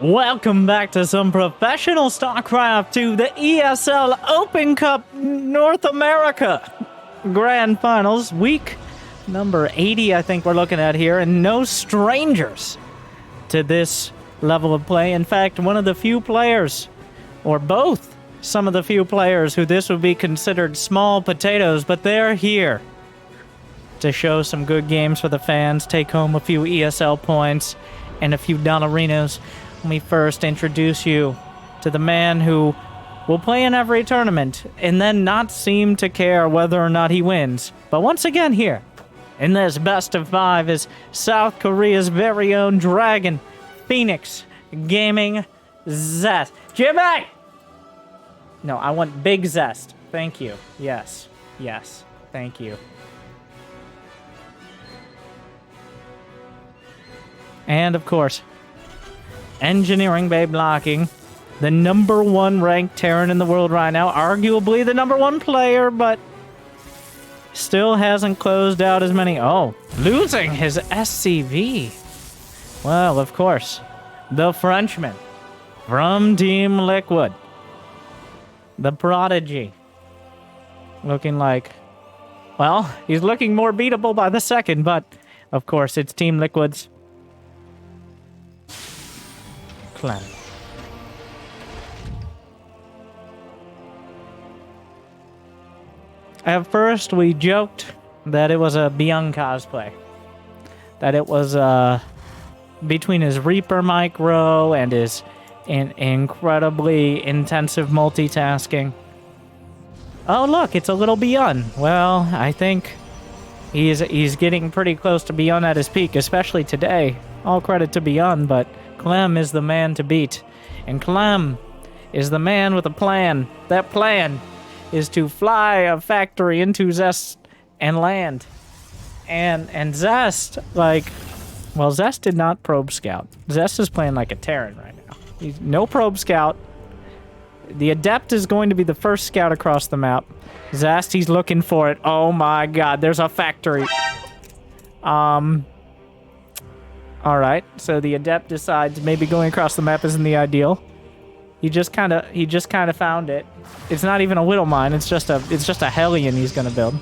Welcome back to some professional StarCraft to the ESL Open Cup North America Grand Finals, week number 80, I think we're looking at here, and no strangers to this level of play. In fact, one of the few players, or both some of the few players who this would be considered small potatoes, but they're here to show some good games for the fans, take home a few ESL points and a few dollarinos. Let me first introduce you to the man who will play in every tournament and then not seem to care whether or not he wins. But once again here, in this best of 5 is South Korea's very own Dragon, Phoenix Gaming Zest. Jimmy! No, I want Big Zest. Thank you. Yes. Yes. Thank you. And of course, Engineering Bay blocking, the #1 ranked Terran in the world right now, arguably the #1 player, but still hasn't closed out as many. Oh, losing his SCV. Well, of course, the Frenchman from Team Liquid, the prodigy, looking like, well, he's looking more beatable by the second, but of course, it's Team Liquid's Clem. At first, we joked that it was a Beyond cosplay. That it was between his Reaper micro and his incredibly intensive multitasking. Oh, look, it's a little Beyond. Well, I think he's getting pretty close to Beyond at his peak, especially today. All credit to Beyond, but Clem is the man to beat. And Clem is the man with a plan. That plan is to fly a factory into Zest and land. And Zest, like, well, Zest did not probe scout. Zest is playing like a Terran right now. He's no probe scout. The Adept is going to be the first scout across the map. Zest, he's looking for it. Oh my god, there's a factory. Alright, so the Adept decides maybe going across the map isn't the ideal. He just kinda found it. It's not even a Whittle Mine, it's just a Hellion he's gonna build.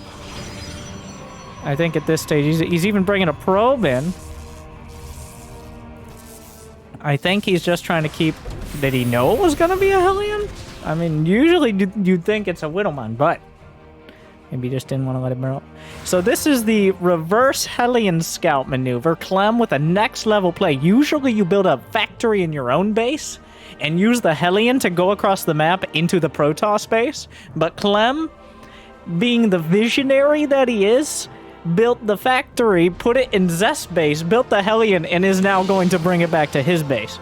I think at this stage, he's even bringing a probe in. I think he's just trying to keep... Did he know it was gonna be a Hellion? I mean, usually you'd think it's a Whittle Mine, but maybe he just didn't want to let it burn up. So this is the reverse Hellion scout maneuver. Clem with a next level play. Usually you build a factory in your own base and use the Hellion to go across the map into the Protoss base. But Clem, being the visionary that he is, built the factory, put it in Zest's base, built the Hellion, and is now going to bring it back to his base.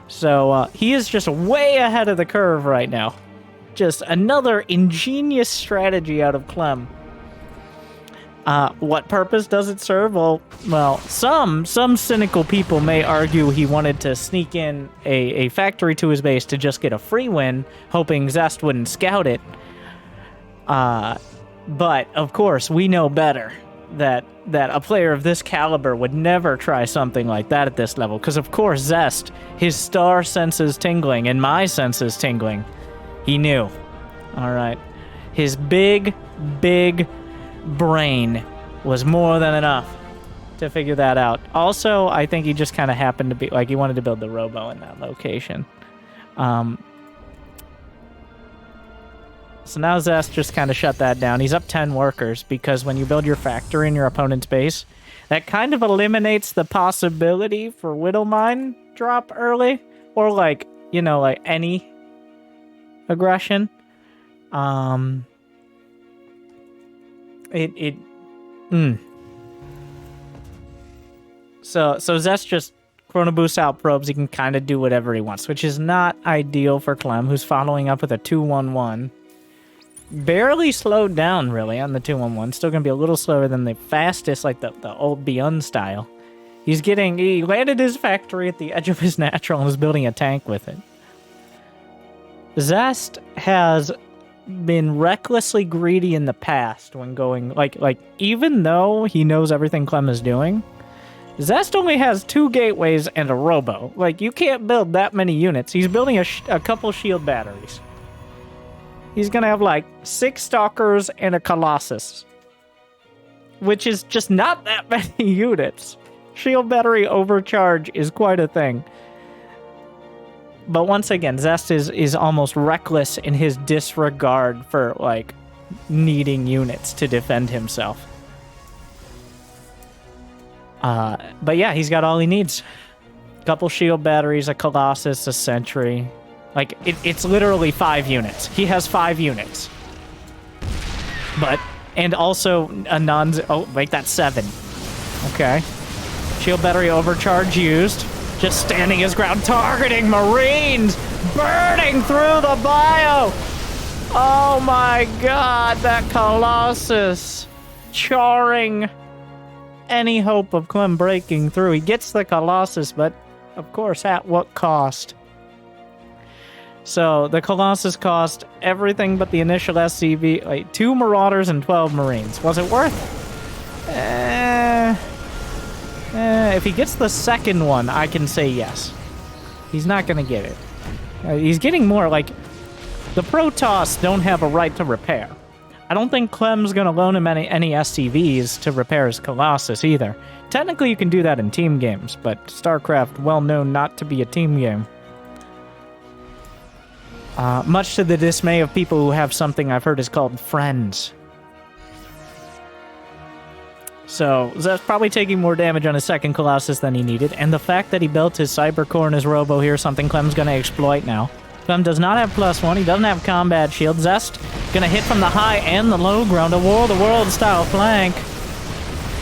So he is just way ahead of the curve right now. Just another ingenious strategy out of Clem. What purpose does it serve? Well, some cynical people may argue he wanted to sneak in a factory to his base to just get a free win, hoping Zest wouldn't scout it. But, of course, we know better that a player of this caliber would never try something like that at this level. Because, of course, Zest, his star senses tingling, and my senses tingling, he knew. All right. His big brain was more than enough to figure that out. Also, I think he just kind of happened to be, like, he wanted to build the robo in that location. So now Zest just kind of shut that down. He's up 10 workers because when you build your factory in your opponent's base, that kind of eliminates the possibility for Whittle Mine drop early, or like, you know, like any aggression. So Zest just chrono boosts out probes. He can kind of do whatever he wants, which is not ideal for Clem, who's following up with a 2-1-1. Barely slowed down, really, on the 2-1-1. Still going to be a little slower than the fastest, like the old Beyond style. He landed his factory at the edge of his natural and is building a tank with it. Zest has been recklessly greedy in the past when going, like even though he knows everything Clem is doing, Zest only has 2 gateways and a robo. Like, you can't build that many units. He's building a couple shield batteries. He's gonna have, like, 6 stalkers and a colossus. Which is just not that many units. Shield battery overcharge is quite a thing. But once again, Zest is almost reckless in his disregard for, like, needing units to defend himself. But yeah, he's got all he needs. Couple shield batteries, a colossus, a sentry. Like, it's literally 5 units. He has 5 units. But, and also a oh, wait, that's 7. Okay. Shield battery overcharge used. Just standing his ground, targeting Marines! Burning through the bio! Oh my god, that Colossus! Charring any hope of Clem breaking through. He gets the Colossus, but of course, at what cost? So, the Colossus cost everything but the initial SCV, like 2 Marauders and 12 Marines. Was it worth? If he gets the second one, I can say yes. He's not gonna get it. He's getting more, like, the Protoss don't have a right to repair. I don't think Clem's gonna loan him any SCVs to repair his Colossus either. Technically, you can do that in team games, but Starcraft, well known not to be a team game. Much to the dismay of people who have something I've heard is called friends. So, that's probably taking more damage on his second Colossus than he needed, and the fact that he built his Cybercore and his Robo here is something Clem's gonna exploit now. Clem does not have +1, he doesn't have combat shield. Zest gonna hit from the high and the low ground, a War of the World style flank.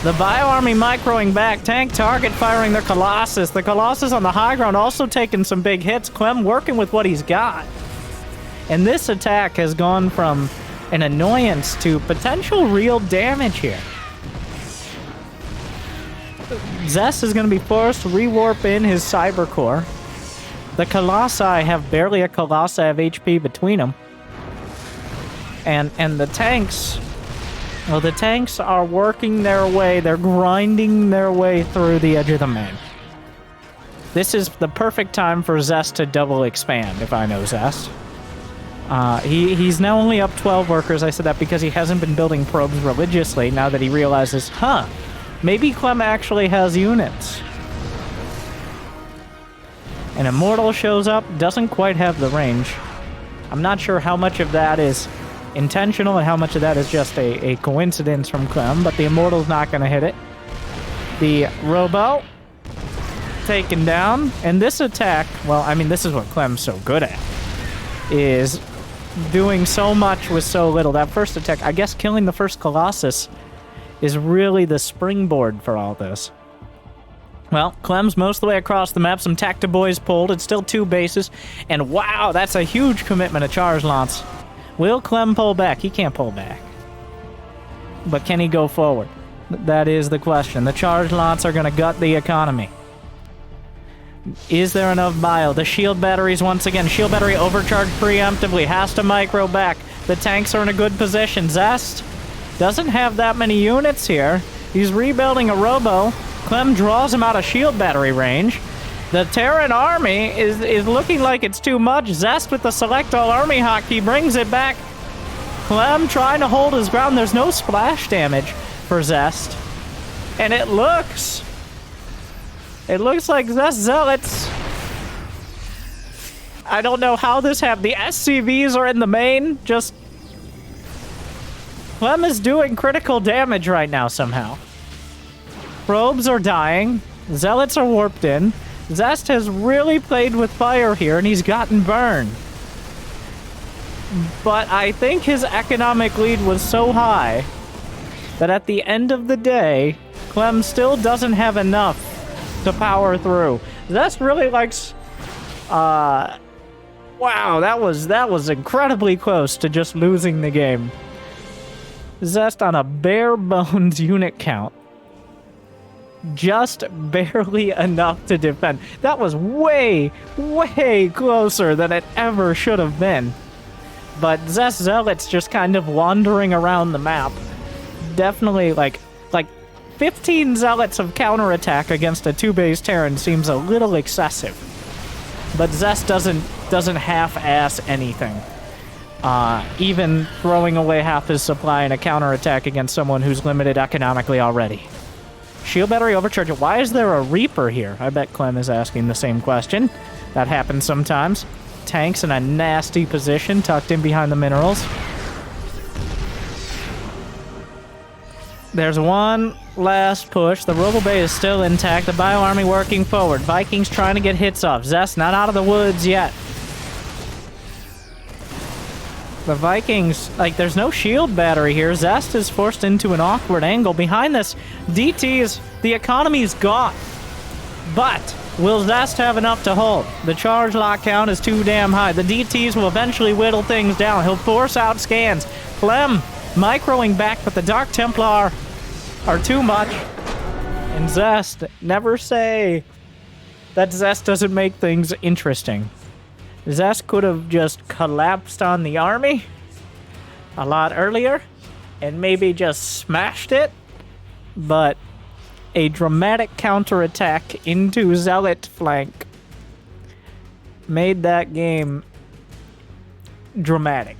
The Bio Army microing back, tank target firing their Colossus. The Colossus on the high ground also taking some big hits. Clem working with what he's got. And this attack has gone from an annoyance to potential real damage here. Zest is going to be forced to rewarp in his Cybercore. The Colossi have barely a Colossi of HP between them. And the tanks... Well, the tanks are working their way, they're grinding their way through the edge of the main. This is the perfect time for Zest to double expand, if I know Zest. He's now only up 12 workers. I said that because he hasn't been building probes religiously now that he realizes, maybe Clem actually has units. An Immortal shows up, doesn't quite have the range. I'm not sure how much of that is intentional and how much of that is just a coincidence from Clem, but the Immortal's not going to hit it. The Robo taken down, and this attack, well, I mean, this is what Clem's so good at, is doing so much with so little. That first attack, I guess killing the first Colossus is really the springboard for all this. Well, Clem's most of the way across the map, some Tactiboys pulled, it's still 2 bases, and wow, that's a huge commitment of charge launch. Will Clem pull back? He can't pull back. But can he go forward? That is the question. The charge lots are going to gut the economy. Is there enough bio? The shield batteries, once again, shield battery overcharged preemptively, has to micro back. The tanks are in a good position. Zest doesn't have that many units here. He's rebuilding a Robo. Clem draws him out of shield battery range. The Terran army is looking like it's too much. Zest with the select all army hotkey brings it back. Clem trying to hold his ground. There's no splash damage for Zest. And it looks like Zest Zealots. I don't know how this happened. The SCVs are in the main. Just Clem is doing critical damage right now somehow. Probes are dying. Zealots are warped in. Zest has really played with fire here, and he's gotten burned. But I think his economic lead was so high that at the end of the day, Clem still doesn't have enough to power through. Zest really likes... wow, that was incredibly close to just losing the game. Zest on a bare bones unit count. Just barely enough to defend. That was way, way closer than it ever should have been. But Zest Zealots just kind of wandering around the map. Definitely, like 15 zealots of counterattack against a 2-base Terran seems a little excessive. But ZEST doesn't half-ass anything. Even throwing away half his supply in a counterattack against someone who's limited economically already. Shield battery overcharge. Why is there a Reaper here? I bet Clem is asking the same question. That happens sometimes. Tanks in a nasty position, tucked in behind the minerals. There's one last push. The Robo Bay is still intact. The Bio Army working forward. Vikings trying to get hits off. ZEST not out of the woods yet. The Vikings, like, there's no shield battery here. ZEST is forced into an awkward angle. Behind this, DT's, the economy's gone. But will ZEST have enough to hold? The charge lock count is too damn high. The DTs will eventually whittle things down. He'll force out scans. Clem microing back, but the Dark Templar are too much. And ZEST, never say that ZEST doesn't make things interesting. ZEST could have just collapsed on the army a lot earlier and maybe just smashed it, but a dramatic counterattack into Zealot flank made that game dramatic.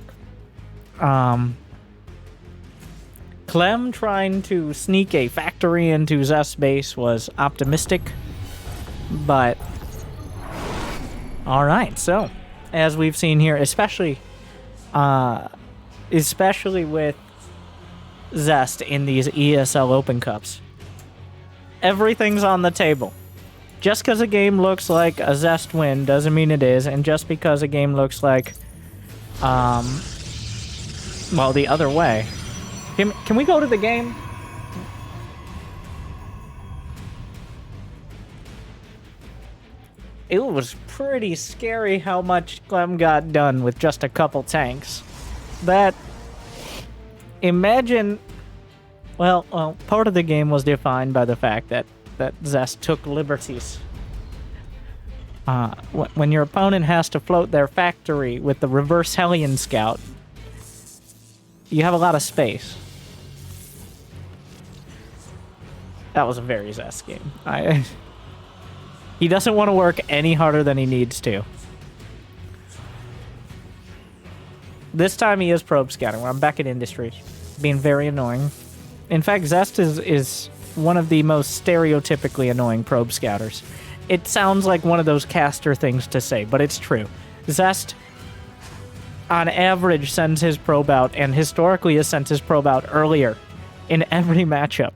Clem trying to sneak a factory into ZEST's base was optimistic, but alright, so as we've seen here, especially with ZEST in these ESL Open Cups, everything's on the table. Just because a game looks like a ZEST win doesn't mean it is, and just because a game looks like, well, the other way. Can we go to the game? It was pretty scary how much Clem got done with just a couple tanks. Imagine... Well, part of the game was defined by the fact that ZEST took liberties. When your opponent has to float their factory with the reverse Hellion Scout, you have a lot of space. That was a very ZEST game. He doesn't want to work any harder than he needs to. This time he is probe scouting. I'm back at Industries, being very annoying. In fact, ZEST is one of the most stereotypically annoying probe scouters. It sounds like one of those caster things to say, but it's true. ZEST, on average, sends his probe out, and historically has sent his probe out earlier in every matchup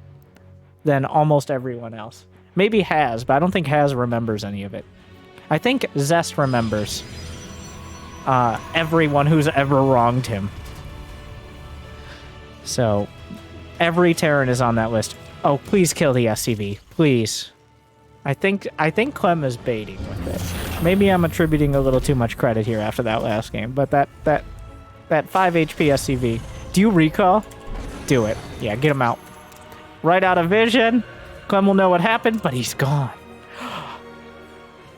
than almost everyone else. Maybe Haz, but I don't think Haz remembers any of it. I think ZEST remembers everyone who's ever wronged him. So, every Terran is on that list. Oh, please kill the SCV. Please. I think Clem is baiting with it. Maybe I'm attributing a little too much credit here after that last game, but that 5 HP SCV. Do you recall? Do it. Yeah, get him out. Right out of vision. Clem will know what happened, but he's gone.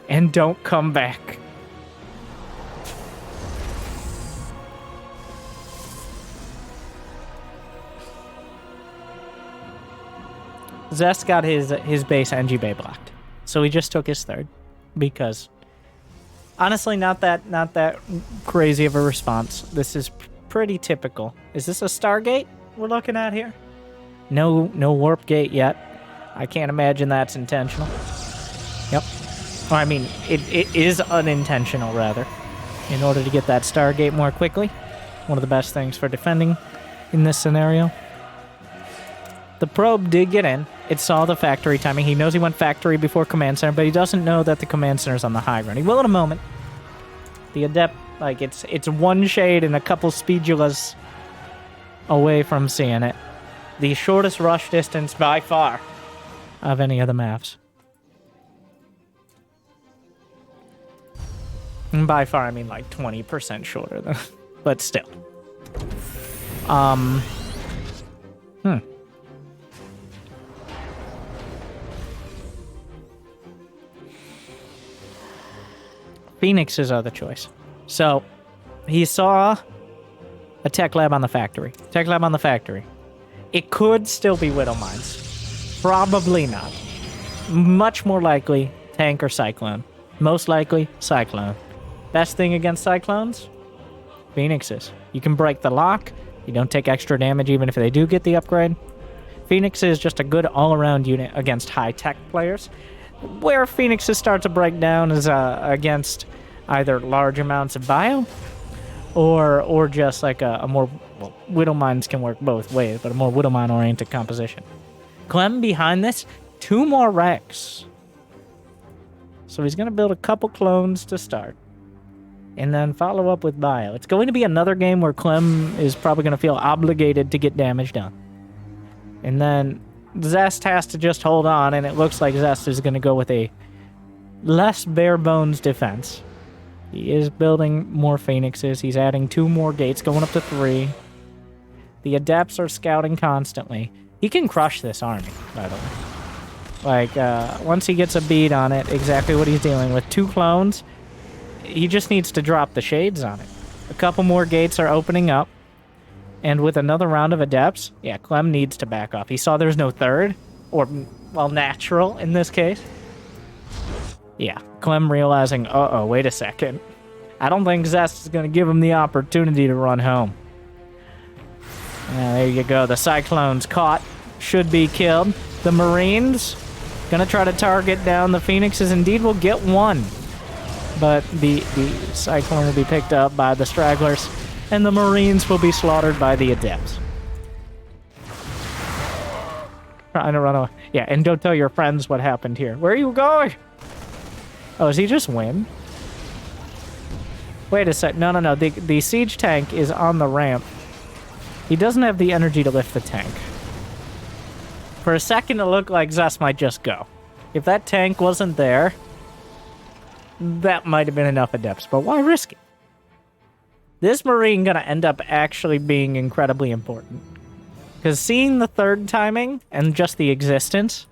And don't come back. ZEST got his base NG Bay blocked. So he just took his third. Because honestly, not that crazy of a response. This is pretty typical. Is this a Stargate we're looking at here? No warp gate yet. I can't imagine that's intentional. Yep. Or, I mean, it is unintentional, rather. In order to get that Stargate more quickly. One of the best things for defending in this scenario. The probe did get in. It saw the factory timing. He knows he went factory before command center, but he doesn't know that the command center's on the high ground. He will in a moment. The adept, like, it's one shade and a couple speedulas away from seeing it. The shortest rush distance by far of any of the maps. And by far, I mean like 20% shorter, though. But still. Phoenix is other choice. So, he saw a tech lab on the factory. Tech lab on the factory. It could still be Widow Mines. Probably not. Much more likely, tank or Cyclone. Most likely, Cyclone. Best thing against Cyclones? Phoenixes. You can break the lock. You don't take extra damage even if they do get the upgrade. Phoenix is just a good all-around unit against high-tech players. Where Phoenixes start to break down is against either large amounts of bio or just like a more... Well, Widowmines can work both ways, but a more Widowmine-oriented composition. Clem behind this, 2 more Rex. So he's going to build a couple clones to start. And then follow up with bio. It's going to be another game where Clem is probably going to feel obligated to get damage done. And then Zest has to just hold on, and it looks like Zest is going to go with a less bare-bones defense. He is building more Phoenixes. He's adding 2 more gates, going up to 3. The Adepts are scouting constantly. He can crush this army, by the way. Like, once he gets a bead on it, exactly what he's dealing with. 2 clones. He just needs to drop the shades on it. A couple more gates are opening up. And with another round of Adepts, yeah, Clem needs to back off. He saw there's no third. Or, well, natural in this case. Yeah, Clem realizing, uh-oh, wait a second. I don't think Zest is going to give him the opportunity to run home. There you go. The Cyclone's caught. Should be killed. The Marines going to try to target down the Phoenixes. Indeed, will get 1. But the Cyclone will be picked up by the Stragglers, and the Marines will be slaughtered by the Adepts. Trying to run away. Yeah, and don't tell your friends what happened here. Where are you going? Oh, is he just win? Wait a sec. No. The siege tank is on the ramp. He doesn't have the energy to lift the tank. For a second, it looked like Zest might just go. If that tank wasn't there, that might have been enough Adepts, but why risk it? This Marine gonna end up actually being incredibly important. Because seeing the third timing and just the existence,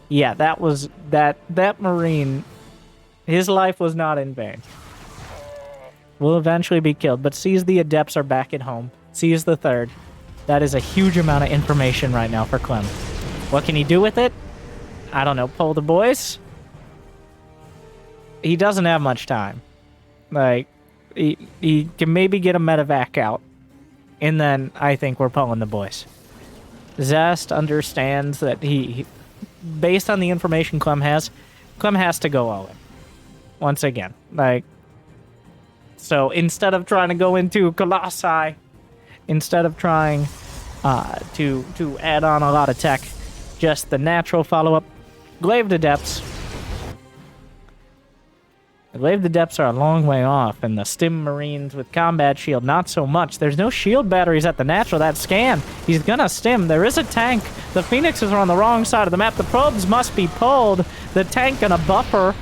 yeah, that Marine, his life was not in vain. Will eventually be killed, but sees the Adepts are back at home, sees the third. That is a huge amount of information right now for Clem. What can he do with it? I don't know, pull the boys? He doesn't have much time. Like, he can maybe get a medevac out. And then I think we're pulling the boys. Zest understands that he based on the information Clem has to go all in. Once again. Like, so instead of trying to go into Colossi, instead of trying to add on a lot of tech, just the natural follow-up, Glaive Adepts. The Glaive Adepts are a long way off, and the Stim Marines with Combat Shield, not so much. There's no shield batteries at the natural. That scan, he's gonna stim. There is a tank. The Phoenixes are on the wrong side of the map. The probes must be pulled. The tank gonna buffer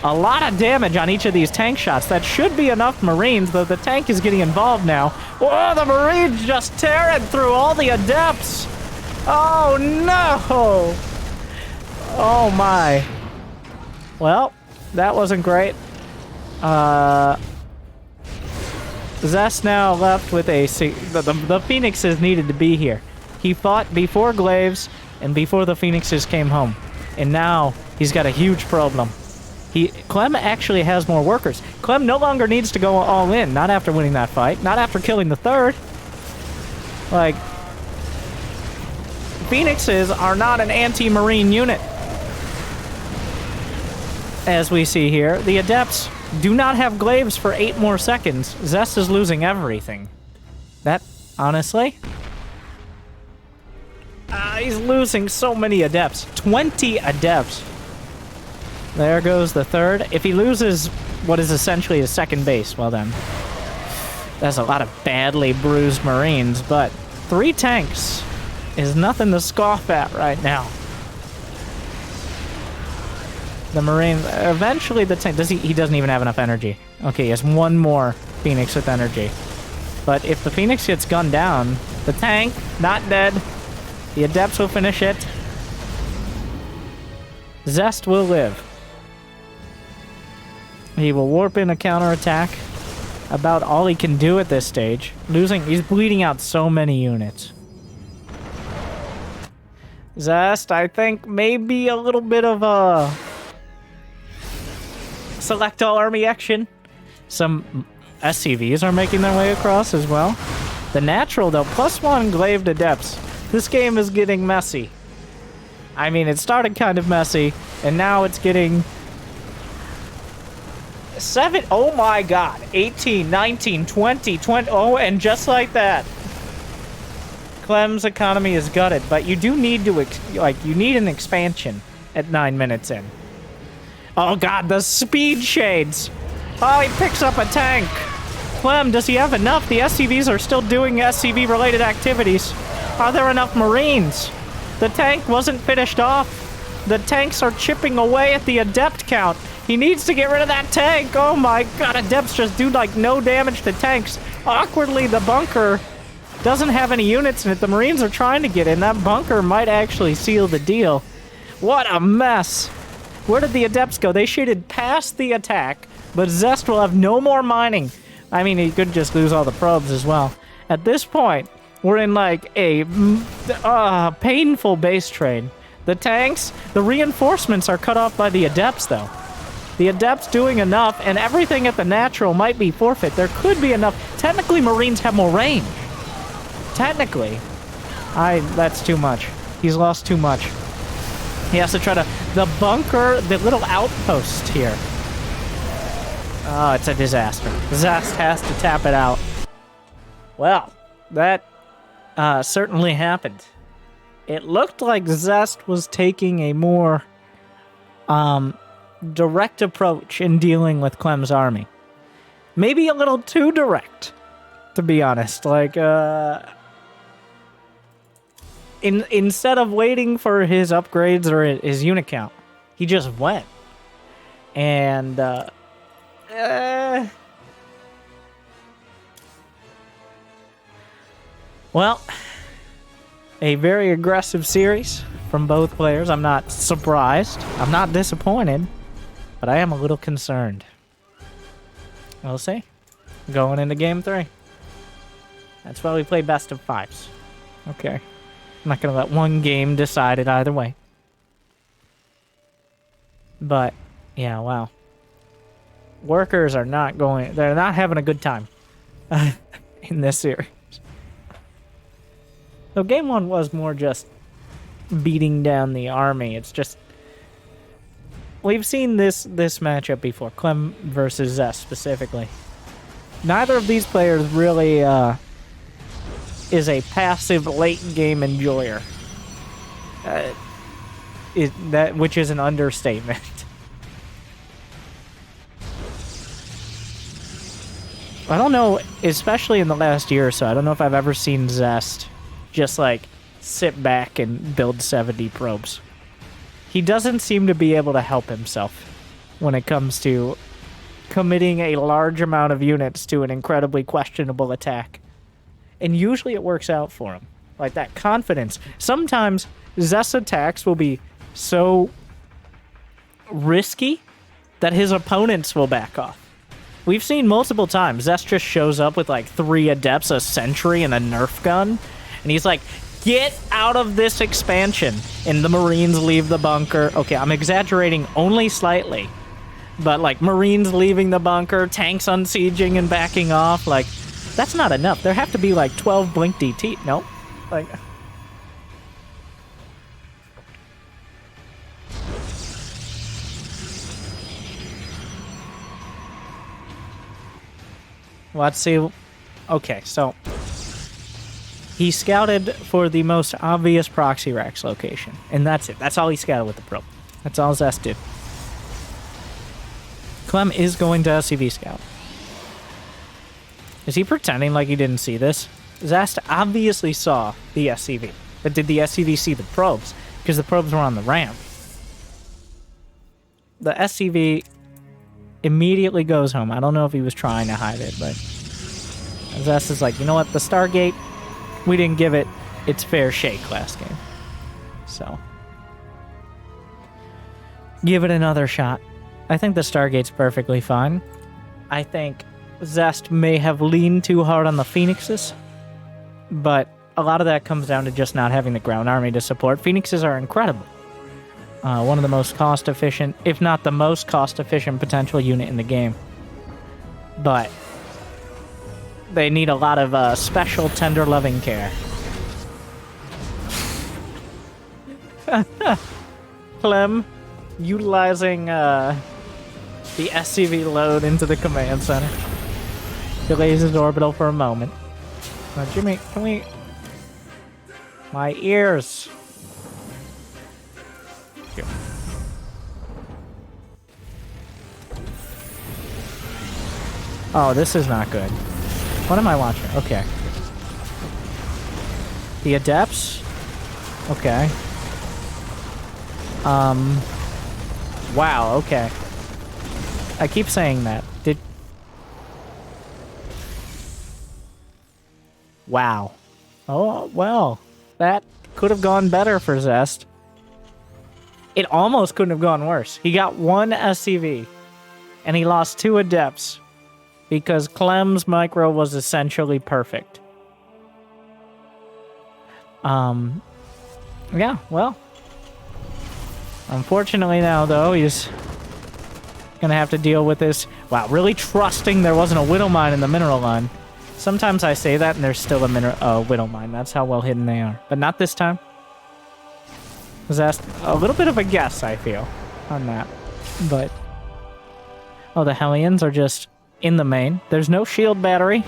a lot of damage on each of these tank shots. That should be enough Marines, though the tank is getting involved now. Oh, the Marines just tearing through all the Adepts. Oh, no. Oh, my. Well, that wasn't great. Zest now left with the Phoenixes needed to be here. He fought before Glaives and before the Phoenixes came home. And now he's got a huge problem. Clem actually has more workers. Clem no longer needs to go all in, not after winning that fight, not after killing the third. Like, Phoenixes are not an anti-marine unit. As we see here, the Adepts do not have Glaives for 8 more seconds. Zest is losing everything. That, honestly... he's losing so many Adepts. 20 Adepts. There goes the third. If he loses what is essentially his second base, well then... That's a lot of badly bruised Marines, but 3 tanks is nothing to scoff at right now. The Marine, eventually the tank, he doesn't even have enough energy. Okay, he has 1 more Phoenix with energy. But if the Phoenix gets gunned down, the tank, not dead. The Adepts will finish it. Zest will live. He will warp in a counterattack. About all he can do at this stage. He's bleeding out so many units. Zest, I think maybe a little bit of a select all army action. Some SCVs are making their way across as well. The natural, though, +1 glaive adepts. This game is getting messy. I mean, it started kind of messy, and now it's getting 7. Oh my god. 18, 19, 20, 20. Oh, and just like that, Clem's economy is gutted, but you do need to, you need an expansion at 9 minutes in. Oh god, the speed shades. Oh, he picks up a tank. Clem, does he have enough? The SCVs are still doing SCV-related activities. Are there enough Marines? The tank wasn't finished off. The tanks are chipping away at the adept count. He needs to get rid of that tank. Oh my god, adepts just do like no damage to tanks. Awkwardly, the bunker doesn't have any units in it. The Marines are trying to get in. That bunker might actually seal the deal. What a mess. Where did the adepts go? They shooted past the attack, but Zest will have no more mining. I mean, he could just lose all the probes as well. At this point, we're in like a painful base trade. The tanks, the reinforcements are cut off by the adepts, though. The adepts doing enough, and everything at the natural might be forfeit. There could be enough. Technically, Marines have more range. Technically. That's too much. He's lost too much. He has to try to... The bunker, the little outpost here. Oh, it's a disaster. Zest has to tap it out. Well, that certainly happened. It looked like Zest was taking a more direct approach in dealing with Clem's army. Maybe a little too direct, to be honest. Like, instead of waiting for his upgrades or his unit count, he just went. And, well, a very aggressive series from both players. I'm not surprised. I'm not disappointed, but I am a little concerned. We'll see. Going into game 3. That's why we play best of 5s. Okay. I'm not going to let one game decide it either way. But, yeah, wow. Workers are not going... They're not having a good time in this series. So game 1 was more just beating down the army. It's just... We've seen this matchup before. Clem versus Zest specifically. Neither of these players really is a passive late game enjoyer. Which is an understatement. I don't know, especially in the last year or so, I don't know if I've ever seen Zest just like sit back and build 70 probes. He doesn't seem to be able to help himself when it comes to committing a large amount of units to an incredibly questionable attack. And usually it works out for him. Like that confidence. Sometimes Zest's attacks will be so risky that his opponents will back off. We've seen multiple times Zest just shows up with like 3 adepts, a sentry, and a nerf gun. And he's like, get out of this expansion. And the Marines leave the bunker. Okay, I'm exaggerating only slightly. But like Marines leaving the bunker, tanks unsieging and backing off. Like, that's not enough. There have to be like 12 blink DT. Nope. Like... Let's see. Okay, so he scouted for the most obvious proxy racks location, and that's it. That's all he scouted with the probe. That's all Zest did. Clem is going to SCV scout. Is he pretending like he didn't see this? Zest obviously saw the SCV, but did the SCV see the probes? Because the probes were on the ramp. The SCV immediately goes home. I don't know if he was trying to hide it, but Zest is like, you know what? The Stargate, we didn't give it its fair shake last game. So, give it another shot. I think the Stargate's perfectly fine. I think Zest may have leaned too hard on the Phoenixes, but a lot of that comes down to just not having the ground army to support. Phoenixes are incredible. One of the most cost-efficient, if not the most cost-efficient potential unit in the game. But they need a lot of special, tender, loving care. Clem, utilizing the SCV load into the command center. Delays his orbital for a moment. Now, Jimmy, can we... My ears. Here. Oh, this is not good. What am I watching? Okay. The Adepts? Okay. Wow, okay. I keep saying that. Wow. Oh, well. That could have gone better for Zest. It almost couldn't have gone worse. He got 1 SCV, and he lost 2 Adepts, because Clem's micro was essentially perfect. Yeah, well. Unfortunately now, though, he's gonna have to deal with this. Wow, really trusting there wasn't a Widow Mine in the mineral line. Sometimes I say that and there's still a Widow Mine. That's how well hidden they are. But not this time. Was asked a little bit of a guess, I feel, on that. But... Oh, the Hellions are just in the main. There's no shield battery,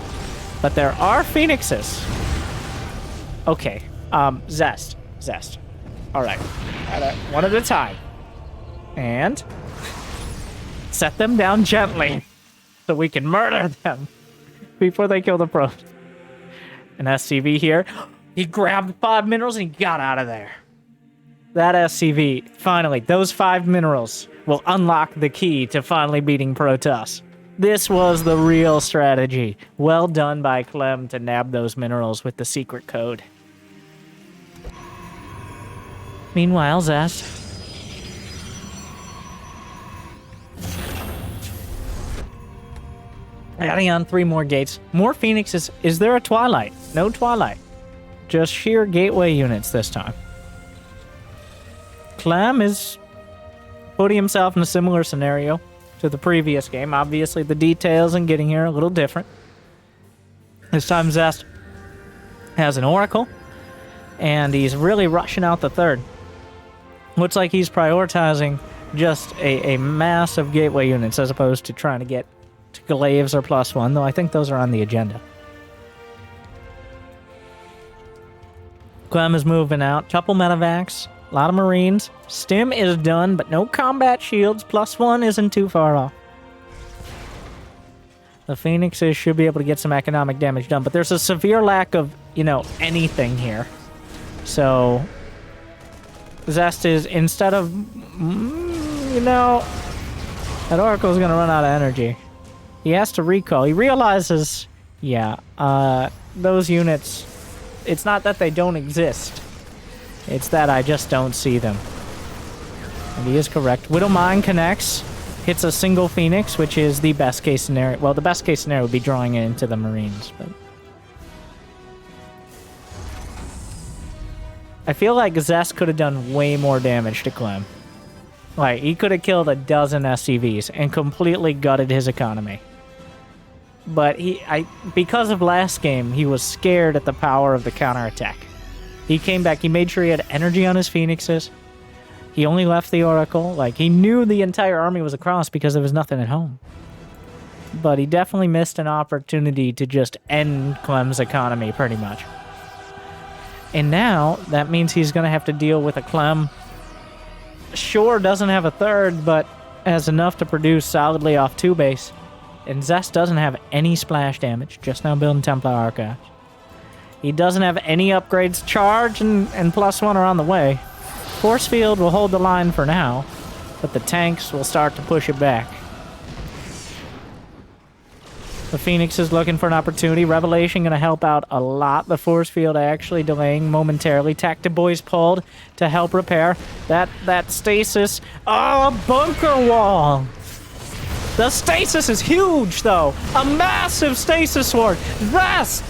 but there are Phoenixes. Okay, Zest. Alright. One at a time. And... set them down gently, so we can murder them before they kill the pros. An SCV here. He grabbed 5 minerals and he got out of there. That SCV, finally, those 5 minerals will unlock the key to finally beating Protoss. This was the real strategy. Well done by Clem to nab those minerals with the secret code. Meanwhile, Zest. Adding on 3 more gates. More Phoenixes. Is there a Twilight? No Twilight. Just sheer gateway units this time. Clem is putting himself in a similar scenario to the previous game. Obviously, the details in getting here are a little different. This time, Zest has an Oracle, and he's really rushing out the 3rd. Looks like he's prioritizing just a mass of gateway units as opposed to trying to get to Glaives or +1, though I think those are on the agenda. Clem is moving out. Couple medevacs. A lot of Marines. Stim is done, but no combat shields. +1 isn't too far off. The Phoenixes should be able to get some economic damage done, but there's a severe lack of, anything here. So, Zest is, instead of, that Oracle's going to run out of energy. He has to recall. He realizes, those units, it's not that they don't exist. It's that I just don't see them. And he is correct. Widow Mine connects, hits a single Phoenix, which is the best case scenario. Well, the best case scenario would be drawing it into the Marines, but... I feel like Zest could have done way more damage to Clem. Like, he could have killed a dozen SCVs and completely gutted his economy. But because of last game, he was scared at the power of the counterattack. He came back, he made sure he had energy on his Phoenixes. He only left the Oracle. Like, he knew the entire army was across because there was nothing at home. But he definitely missed an opportunity to just end Clem's economy, pretty much. And now, that means he's going to have to deal with a Clem. Sure, doesn't have a 3rd, but has enough to produce solidly off 2 base. And Zest doesn't have any splash damage, just now building Templar Archives. He doesn't have any upgrades. Charge and +1 are on the way. Force Field will hold the line for now, but the tanks will start to push it back. The Phoenix is looking for an opportunity. Revelation going to help out a lot. The Force Field actually delaying momentarily. Tactic Boys pulled to help repair. That stasis. Oh, bunker wall! The stasis is huge, though. A massive stasis sword. Zest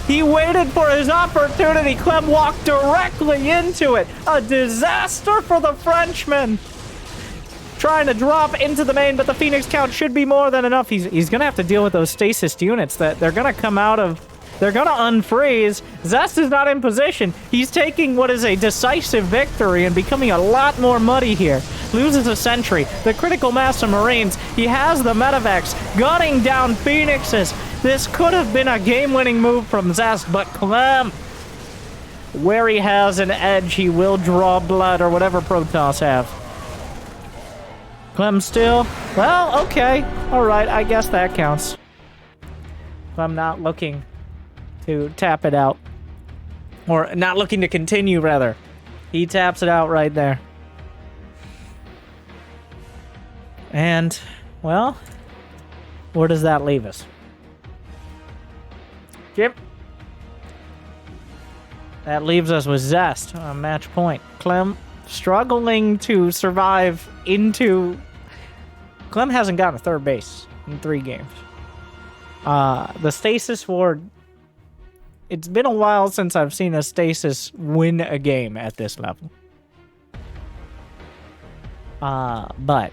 He waited for his opportunity. Clem walked directly into it. A disaster for the Frenchman. Trying to drop into the main, but the Phoenix count should be more than enough. He's going to have to deal with those stasis units that they're going to come out of. They're going to unfreeze. Zest is not in position. He's taking what is a decisive victory and becoming a lot more muddy here. Loses a sentry. The critical mass of Marines. He has the medevacs gunning down Phoenixes. This could have been a game-winning move from Zest, but Clem, where he has an edge, he will draw blood or whatever Protoss have. Clem still? Well, okay. All right, I guess that counts. Clem not looking to tap it out. Or not looking to continue, rather. He taps it out right there. And, well, where does that leave us? Jim? That leaves us with Zest on match point. Clem struggling to survive into... Clem hasn't gotten a third base in 3 games. The Stasis War... It's been a while since I've seen a Stasis win a game at this level. But...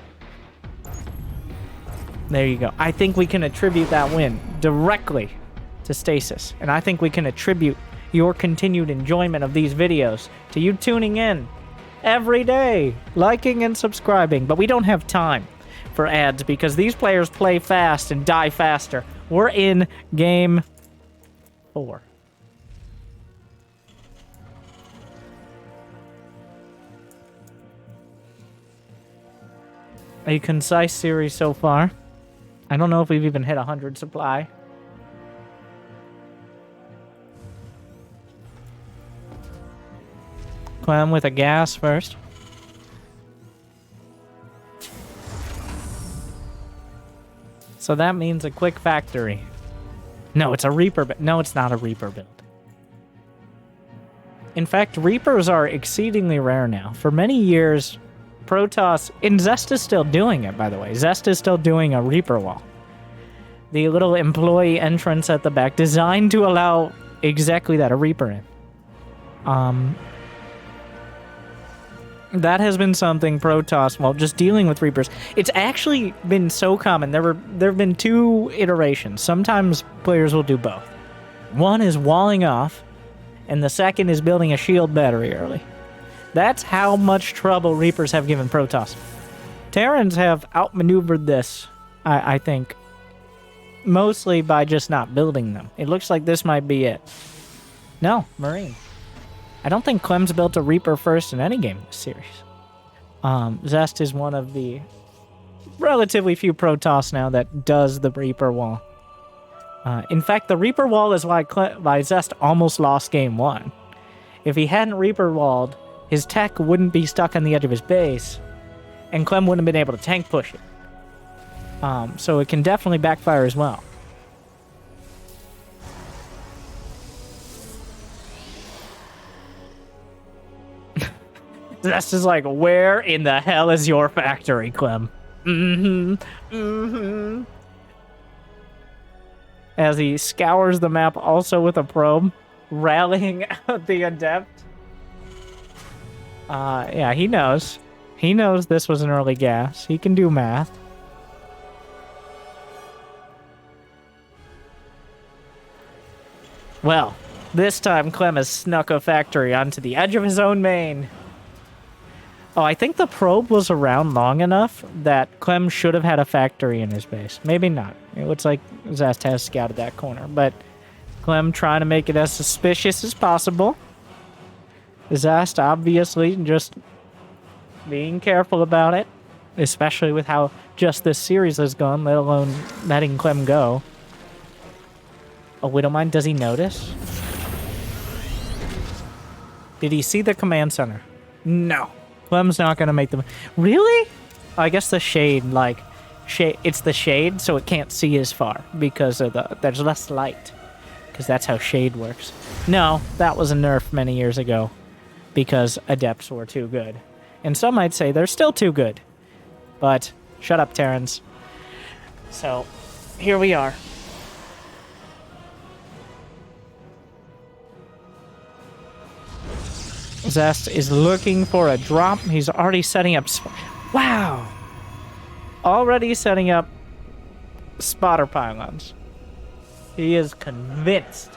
there you go. I think we can attribute that win directly to Stasis. And I think we can attribute your continued enjoyment of these videos to you tuning in every day, liking and subscribing. But we don't have time for ads because these players play fast and die faster. We're in game 4. A concise series so far. I don't know if we've even hit 100 supply. Clem with a gas first. So that means a quick factory. No, it's a Reaper. No, it's not a Reaper build. In fact, Reapers are exceedingly rare now. For many years, Protoss... and Zest is still doing it, by the way. Zest is still doing a Reaper wall. The little employee entrance at the back, designed to allow exactly that, a Reaper in. That has been something Protoss, well, just dealing with Reapers. It's actually been so common. There have been 2 iterations. Sometimes players will do both. One is walling off, and the second is building a shield battery early. That's how much trouble Reapers have given Protoss. Terrans have outmaneuvered this, I think, mostly by just not building them. It looks like this might be it. No, Marine. I don't think Clem's built a Reaper first in any game in this series. Zest is one of the relatively few Protoss now that does the Reaper wall. In fact, the Reaper wall is why Zest almost lost game 1. If he hadn't Reaper walled, his tech wouldn't be stuck on the edge of his base, and Clem wouldn't have been able to tank push it. So it can definitely backfire as well. Zest is like, where in the hell is your factory, Clem? As he scours the map also with a probe, rallying the adept. Yeah, he knows. He knows this was an early gas. He can do math. Well, this time Clem has snuck a factory onto the edge of his own main. Oh, I think the probe was around long enough that Clem should have had a factory in his base. Maybe not. It looks like Zest has scouted that corner, but Clem trying to make it as suspicious as possible. Zest obviously just being careful about it, especially with how just this series has gone, let alone letting Clem go. Oh, Widowmine, does he notice? Did he see the command center? No. Clem's not going to make them... Really? I guess the shade, like... It's the shade, so it can't see as far because of there's less light. Because that's how shade works. No, that was a nerf many years ago because adepts were too good. And some might say they're still too good. But shut up, Terrans. So, here we are. Zest is looking for a drop. He's already setting up... Wow! Already setting up spotter pylons. He is convinced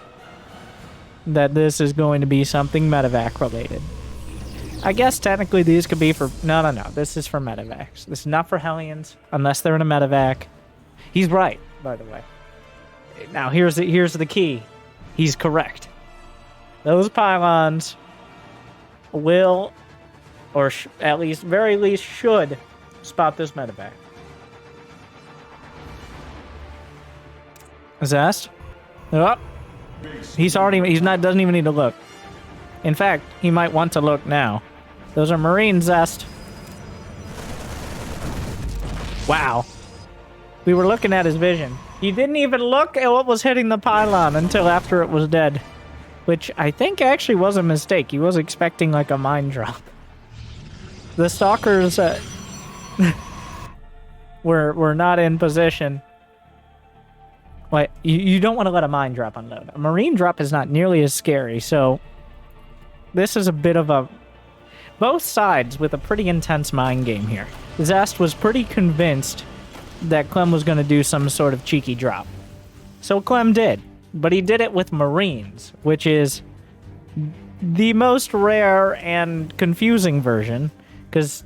that this is going to be something medevac related. I guess technically these could be for... No. This is for medevacs. This is not for Hellions, unless they're in a medevac. He's right, by the way. Now, here's the key. He's correct. Those pylons will, or at least, very least should, spot this medevac. Zest? Oh. Doesn't even need to look. In fact, he might want to look now. Those are Marines, Zest. Wow. We were looking at his vision. He didn't even look at what was hitting the pylon until after it was dead. Which I think actually was a mistake. He was expecting like a mine drop. The stalkers were not in position. Wait, you don't want to let a mine drop unload. A marine drop is not nearly as scary, so this is a bit of a... Both sides with a pretty intense mind game here. Zest was pretty convinced that Clem was going to do some sort of cheeky drop. So Clem did, but he did it with Marines, which is the most rare and confusing version, because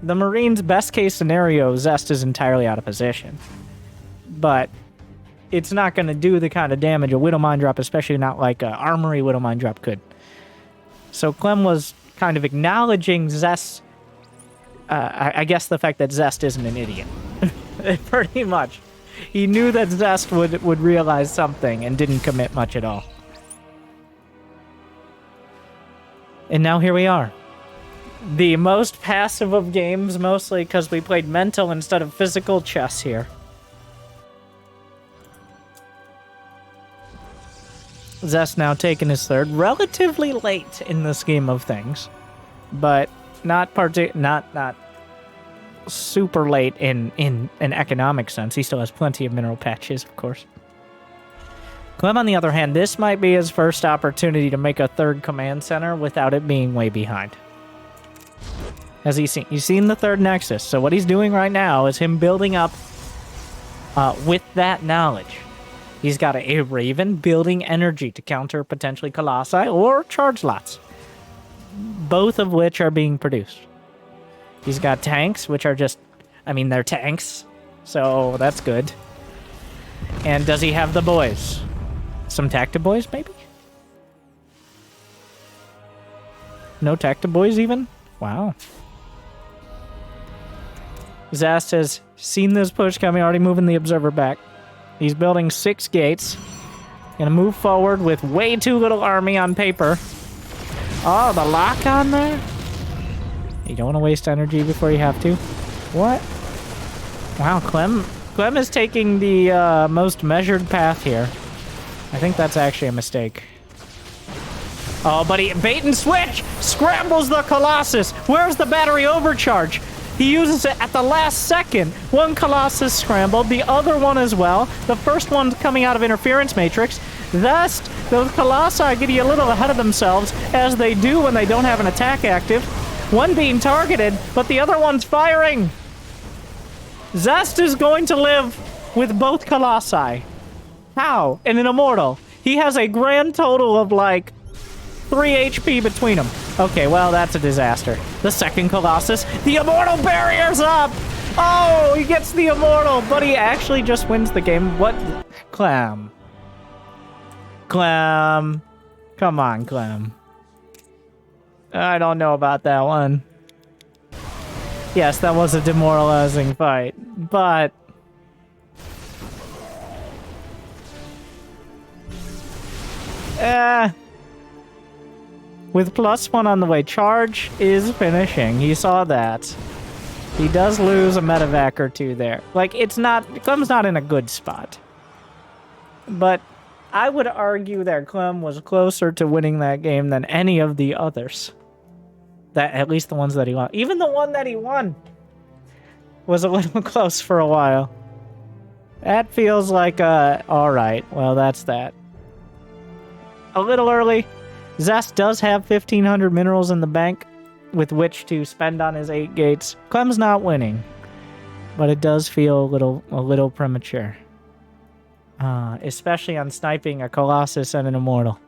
the Marines' best case scenario, Zest is entirely out of position. But it's not going to do the kind of damage a Widow Mine Drop, especially not like an Armory Widow Mine Drop could. So Clem was kind of acknowledging Zest, I guess the fact that Zest isn't an idiot. Pretty much. He knew that Zest would realize something and didn't commit much at all. And now here we are. The most passive of games, mostly because we played mental instead of physical chess here. Zest now taking his third, relatively late in the scheme of things, but not super late in an economic sense. He still has plenty of mineral patches, of course. Clem, on the other hand, this might be his first opportunity to make a third command center without it being way behind. Has he seen? He's seen the third Nexus, so what he's doing right now is him building up with that knowledge. He's got a Raven building energy to counter potentially Colossi or charge lots, both of which are being produced. He's got tanks, which are just, I mean, they're tanks, so that's good. And does he have the boys? Some Tacti boys, maybe? No Tacti boys even? Wow. Zest has seen this push coming, already moving the observer back. He's building 6 gates. Gonna move forward with way too little army on paper. Oh, the lock on there? You don't want to waste energy before you have to. What? Wow, Clem is taking the most measured path here. I think that's actually a mistake. Oh, but he bait and switch! Scrambles the Colossus! Where's the battery overcharge? He uses it at the last second. One Colossus scrambled, the other one as well. The first one's coming out of interference matrix. Thus, those Colossi getting a little ahead of themselves, as they do when they don't have an attack active. One being targeted, but the other one's firing. Zest is going to live with both Colossi. How? And an Immortal. He has a grand total of like 3 HP between them. Okay, well, that's a disaster. The second Colossus. The Immortal barrier's up! Oh, he gets the Immortal, but he actually just wins the game. What? Clem. Clem. Come on, Clem. I don't know about that one. Yes, that was a demoralizing fight, but... With +1 on the way, charge is finishing. He saw that. He does lose a medevac or two there. Like, it's not... Clem's not in a good spot. But I would argue that Clem was closer to winning that game than any of the others. That, at least the ones that he won. Even the one that he won was a little close for a while. That feels like, alright. Well, that's that. A little early. Zest does have 1,500 minerals in the bank with which to spend on his 8 gates. Clem's not winning, but it does feel a little premature. Especially on sniping a Colossus and an Immortal.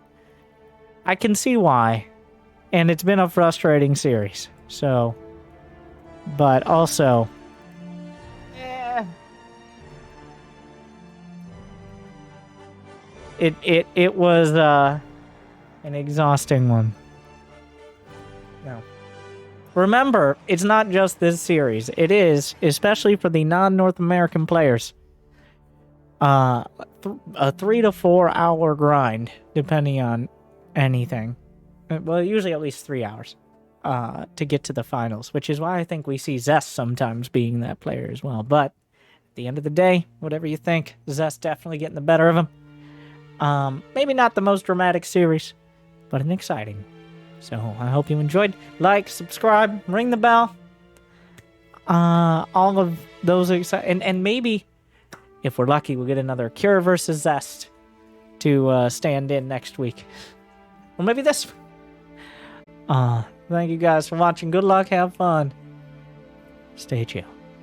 I can see why, and it's been a frustrating series, so... But also... It was, an exhausting one. No. Remember, it's not just this series. It is, especially for the non-North American players, a 3 to 4 hour grind, depending on anything. Well, usually at least 3 hours to get to the finals, which is why I think we see Zest sometimes being that player as well. But at the end of the day, whatever you think, Zest definitely getting the better of him. Maybe not the most dramatic series, but an exciting. So I hope you enjoyed. Like, subscribe, ring the bell. All of those and maybe if we're lucky, we'll get another Cure versus Zest to stand in next week. Or maybe this. Thank you guys for watching. Good luck, have fun. Stay chill.